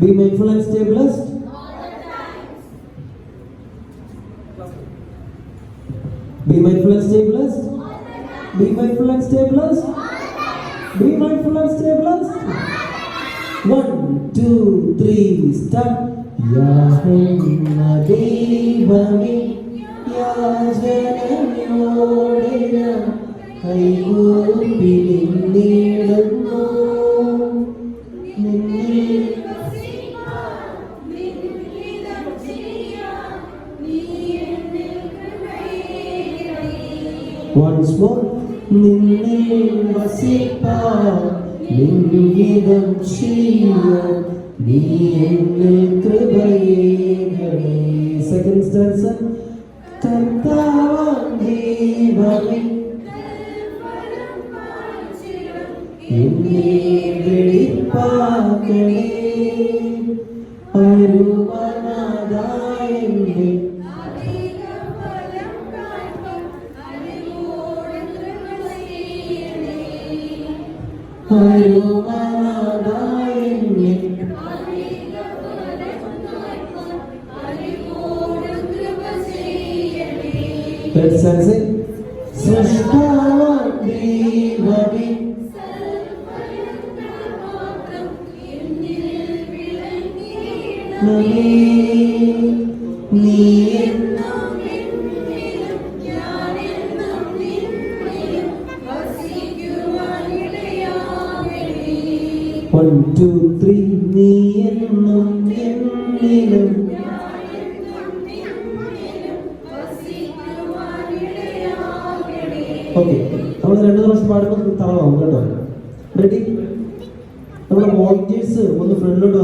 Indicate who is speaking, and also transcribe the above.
Speaker 1: Be mindful and stay blessed. Be mindful and stay blessed. Be mindful and stay blessed. Be mindful and stay blessed. 1, 2, 3, start. Yahweh Devami Yajanamyodena Kaigopi Nilidano Once more, Ninil Vasipa, Ningidam Shia, Ninil Kribayegani. Second stanza, Kantavan Devami, Ninil Vidipakane, Arumanadayani. Let's sing. Srishtavandivavi One, two, three, നീയെന്നും എന്നിലും. Okay, നമ്മൾ 2 പ്രാവശ്യം പാടുമ്പോൾ തളവാകും കേട്ടോ. Ready? നമ്മുടെ voice ഒന്ന് ഫ്രണ്ടിലോട്ട്